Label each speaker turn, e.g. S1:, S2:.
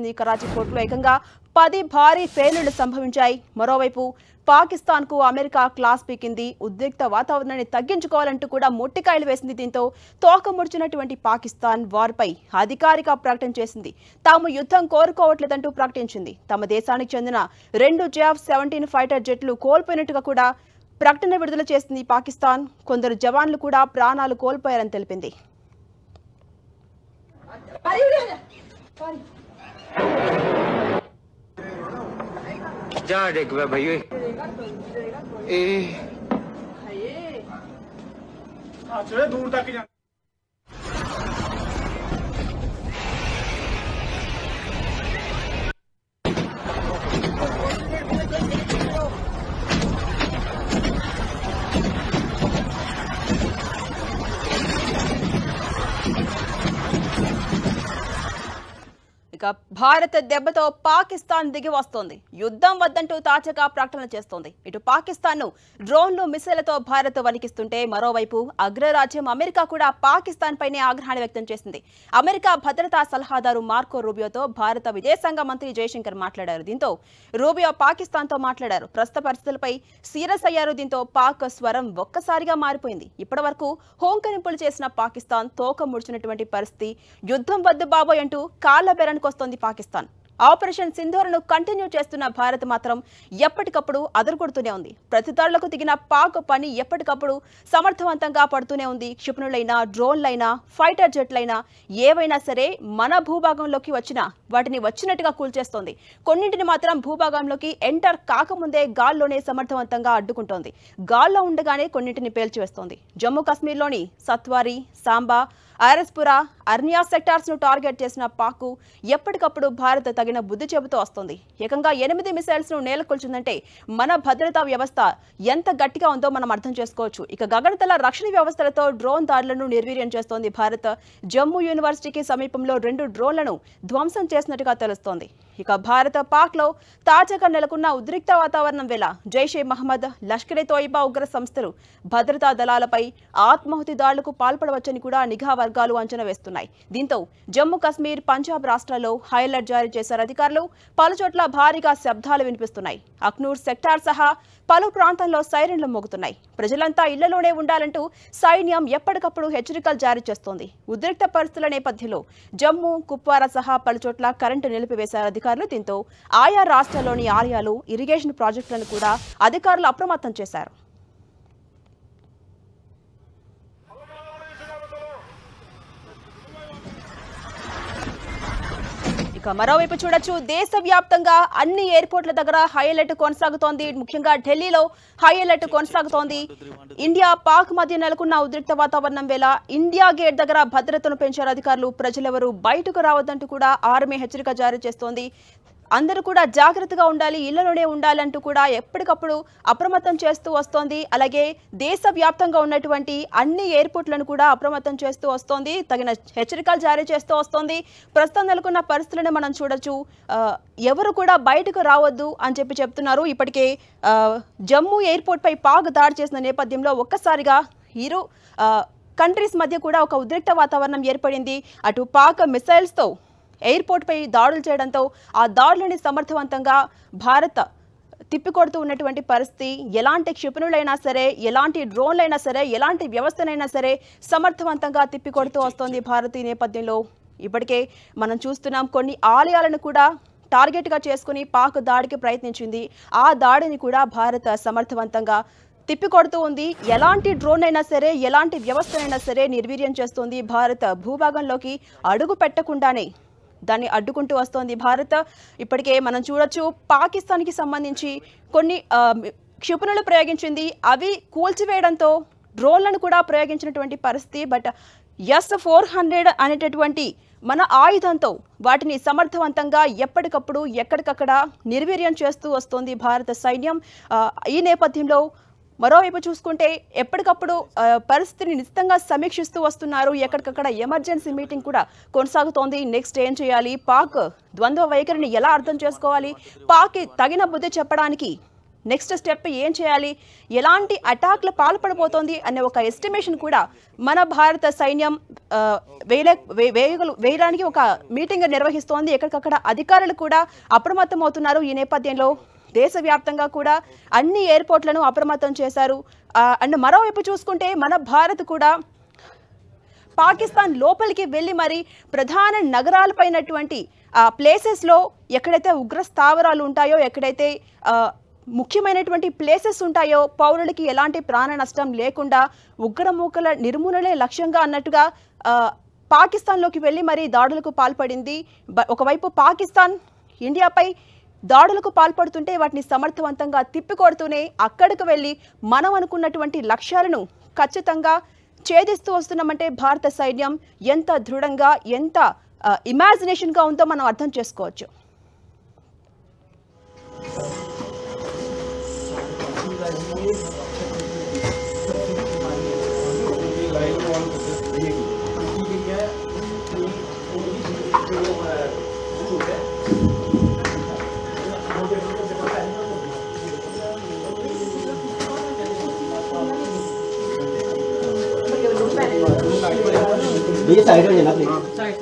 S1: చేసింది కరాచీ పోర్టులో ఏకంగా 10 భారీ పేలుళ్లు సంభవించాయి. మరోవైపు పాకిస్తాన్ కు అమెరికా క్లాస్ పీకింది. ఉద్రిక్త వాతావరణాన్ని తగ్గించుకోవాలంటూ కూడా మొట్టికాయలు వేసింది. దీంతో తోక ముడిచినటువంటి పాకిస్తాన్ వారిపై అధికారిక ప్రకటన చేసింది. తాము యుద్ధం కోరుకోవట్లేదంటూ ప్రకటించింది. తమ దేశానికి చెందిన 2 JAF-17 ఫైటర్ జెట్లు కోల్పోయినట్టుగా కూడా ప్రకటన విడుదల చేసింది పాకిస్తాన్. కొందరు జవాన్లు కూడా ప్రాణాలు కోల్పోయారని తెలిపింది.
S2: जा देख भाई ए चले दूर तक जा
S1: ఇక భారత దెబ్బతో పాకిస్తాన్ దిగి వస్తోంది. యుద్ధం వద్దంటూ తాజాగా ప్రకటన చేస్తోంది. ఇటు పాకిస్తాన్ను డ్రోన్లు మిసైళ్లతో భారత్ వణికిస్తుంటే మరోవైపు అగ్రరాజ్యం అమెరికా కూడా పాకిస్తాన్ పైనే ఆగ్రహాన్ని వ్యక్తం చేసింది. అమెరికా భద్రతా సలహాదారు మార్కో రూబియోతో భారత విదేశాంగ మంత్రి జయశంకర్ మాట్లాడారు. దీంతో రూబియో పాకిస్తాన్తో మాట్లాడారు. ప్రస్తుత పరిస్థితులపై సీరియస్ అయ్యారు. దీంతో పాక్ స్వరం ఒక్కసారిగా మారిపోయింది. ఇప్పటి వరకు హోంకరింపులు చేసిన పాకిస్తాన్ తోక ముడిచినటువంటి పరిస్థితి. యుద్ధం వద్దు బాబోయ్ అంటూ కాళ్ల బెరానికి వస్తోంది పాకిస్తాన్. ఆపరేషన్ సింధూర్ను కంటిన్యూ చేస్తున్న భారత్ మాత్రం ఎప్పటికప్పుడు అదరగొడుతూనే ఉంది. ప్రతిదాడులకు దిగిన పాక్ పని ఎప్పటికప్పుడు సమర్థవంతంగా పడుతూనే ఉంది. క్షిపణులైనా, డ్రోన్లైనా, ఫైటర్ జెట్లైనా ఏవైనా సరే మన భూభాగంలోకి వచ్చినా వాటిని వచ్చినట్టుగా కూల్చేస్తోంది. కొన్నింటిని మాత్రం భూభాగంలోకి ఎంటర్ కాకముందే గాల్లోనే సమర్థవంతంగా అడ్డుకుంటోంది. గాల్లో ఉండగానే కొన్నింటిని పేల్చివేస్తోంది. జమ్మూ కాశ్మీర్లోని సత్వారి, సాంబా, ఆర్ఎస్పురా, అర్నియా సెక్టార్స్ ను టార్గెట్ చేసిన పాక్ ఎప్పటికప్పుడు భారత్ తగిన బుద్ధి చెబుతూ వస్తుంది. ఏకంగా 8 మిసైల్స్ ను నేలకొల్చిందంటే మన భద్రతా వ్యవస్థ ఎంత గట్టిగా ఉందో మనం అర్థం చేసుకోవచ్చు. ఇక గగనతల రక్షణ వ్యవస్థలతో డ్రోన్ దాడులను నిర్వీర్యం చేస్తోంది భారత్. జమ్మూ యూనివర్సిటీకి సమీపంలో 2 డ్రోన్లను ధ్వంసం చేసినట్టుగా తెలుస్తోంది. ఇక భారత పాక్ లో తాజాగా నెలకొన్న ఉద్రిక్త వాతావరణం వేళ జైషే మహమ్మద్, లష్కరే తోయిబా ఉగ్ర సంస్థలు భద్రతా దళాలపై ఆత్మాహుతి దాడులకు పాల్పడవచ్చని కూడా నిఘా వర్గాలు అంచనా వేస్తున్నాయి. దీంతో జమ్మూ కాశ్మీర్, పంజాబ్ రాష్ట్రాల్లో హైఅలర్ట్ జారీ చేశారు అధికారులు. పలుచోట్ల భారీగా శబ్దాలు వినిపిస్తున్నాయి. అఖ్నూర్ సెక్టార్ సహా పలు ప్రాంతాల్లో సైరన్లు మోగుతున్నాయి. ప్రజలంతా ఇళ్లలోనే ఉండాలంటూ సైన్యం ఎప్పటికప్పుడు హెచ్చరికలు జారీ చేస్తోంది. ఉద్రిక్త పరిస్థితుల నేపథ్యంలో జమ్మూ, కుప్వారా సహా పలుచోట్ల కరెంటు నిలిపివేశారు అధికారులు. దీంతో ఆయా రాష్ట్రాల్లోని ఆలయాలు, ఇరిగేషన్ ప్రాజెక్టులను కూడా అధికారులు అప్రమత్తం చేశారు. ఇక మరోవైపు చూడొచ్చు, దేశవ్యాప్తంగా అన్ని ఎయిర్పోర్ట్ల దగ్గర హై అలర్ట్ కొనసాగుతోంది. ముఖ్యంగా ఢిల్లీలో హై అలర్ట్ కొనసాగుతోంది. ఇండియా, పాక్ మధ్య నెలకొన్న ఉద్రిక్త వాతావరణం వేళ ఇండియా గేట్ దగ్గర భద్రతను పెంచారు అధికారులు. ప్రజలెవరూ బయటకు రావద్దంటూ కూడా ఆర్మీ హెచ్చరిక జారీ చేస్తోంది. అందరూ కూడా జాగ్రత్తగా ఉండాలి, ఇళ్లలోనే ఉండాలంటూ కూడా ఎప్పటికప్పుడు అప్రమత్తం చేస్తూ వస్తోంది. అలాగే దేశవ్యాప్తంగా ఉన్నటువంటి అన్ని ఎయిర్పోర్ట్లను కూడా అప్రమత్తం చేస్తూ వస్తోంది. తగిన హెచ్చరికలు జారీ చేస్తూ వస్తోంది. ప్రస్తుతం నెలకొన్న పరిస్థితులను మనం చూడొచ్చు. ఎవరు కూడా బయటకు రావద్దు అని చెప్తున్నారు. ఇప్పటికే జమ్మూ ఎయిర్పోర్ట్ పై పాక్ దాడి చేసిన నేపథ్యంలో ఒక్కసారిగా ఇరు కంట్రీస్ మధ్య కూడా ఒక ఉద్రిక్త వాతావరణం ఏర్పడింది. అటు పాక్ మిసైల్స్తో ఎయిర్పోర్ట్ పై దాడులు చేయడంతో ఆ దాడులని సమర్థవంతంగా భారత్ తిప్పికొడుతూ ఉన్నటువంటి పరిస్థితి. ఎలాంటి క్షిపణులైనా సరే, ఎలాంటి డ్రోన్లైనా సరే, ఎలాంటి వ్యవస్థనైనా సరే సమర్థవంతంగా తిప్పికొడుతూ వస్తోంది భారత్. ఈ నేపథ్యంలో ఇప్పటికే మనం చూస్తున్నాం, కొన్ని ఆలయాలను కూడా టార్గెట్గా చేసుకుని పాక్ దాడికి ప్రయత్నించింది. ఆ దాడిని కూడా భారత్ సమర్థవంతంగా తిప్పికొడుతూ ఉంది. ఎలాంటి డ్రోన్ అయినా సరే, ఎలాంటి వ్యవస్థనైనా సరే నిర్వీర్యం చేస్తోంది భారత్. భూభాగంలోకి అడుగు పెట్టకుండానే దాన్ని అడ్డుకుంటూ వస్తోంది భారత్. ఇప్పటికే మనం చూడొచ్చు, పాకిస్తాన్కి సంబంధించి కొన్ని క్షిపణులు ప్రయోగించింది. అవి కూల్చివేయడంతో డ్రోన్లను కూడా ప్రయోగించినటువంటి పరిస్థితి. బట్ S-400 అనేటటువంటి మన ఆయుధంతో వాటిని సమర్థవంతంగా ఎప్పటికప్పుడు ఎక్కడికక్కడ నిర్వీర్యం చేస్తూ వస్తోంది భారత సైన్యం. ఈ నేపథ్యంలో మరోవైపు చూసుకుంటే ఎప్పటికప్పుడు పరిస్థితిని నిశ్చితంగా సమీక్షిస్తూ వస్తున్నారు. ఎక్కడికక్కడ ఎమర్జెన్సీ మీటింగ్ కూడా కొనసాగుతోంది. నెక్స్ట్ ఏం చేయాలి, పాక్ ద్వంద్వ వైఖరిని ఎలా అర్థం చేసుకోవాలి, పాక్ తగిన బుద్ధి చెప్పడానికి నెక్స్ట్ స్టెప్ ఏం చేయాలి, ఎలాంటి అటాక్లు పాల్పడబోతోంది అనే ఒక ఎస్టిమేషన్ కూడా మన భారత సైన్యం వేయడానికి ఒక మీటింగ్ నిర్వహిస్తోంది. ఎక్కడికక్కడ అధికారులు కూడా అప్రమత్తం అవుతున్నారు. ఈ నేపథ్యంలో దేశవ్యాప్తంగా కూడా అన్ని ఎయిర్పోర్ట్లను అప్రమత్తం చేశారు. అండ్ మరోవైపు చూసుకుంటే మన భారత్ కూడా పాకిస్తాన్ లోపలికి వెళ్ళి మరి ప్రధాన నగరాలపైనటువంటి ప్లేసెస్లో ఎక్కడైతే ఉగ్ర స్థావరాలు ఉంటాయో, ఎక్కడైతే ముఖ్యమైనటువంటి ప్లేసెస్ ఉంటాయో, పౌరులకి ఎలాంటి ప్రాణ నష్టం లేకుండా ఉగ్రమూకల నిర్మూలనే లక్ష్యంగా అన్నట్టుగా పాకిస్తాన్లోకి వెళ్ళి మరి దాడులకు పాల్పడింది. ఒకవైపు పాకిస్తాన్ ఇండియాపై దాడులకు పాల్పడుతుంటే వాటిని సమర్థవంతంగా తిప్పికొడుతూనే అక్కడికి వెళ్ళి మనం అనుకున్నటువంటి లక్ష్యాలను ఖచ్చితంగా ఛేదిస్తూ వస్తున్నామంటే భారత సైన్యం ఎంత దృఢంగా, ఎంత ఇమాజినేషన్గా ఉందో మనం అర్థం చేసుకోవచ్చు.
S3: ये साइड हो जाना प्लीज साइड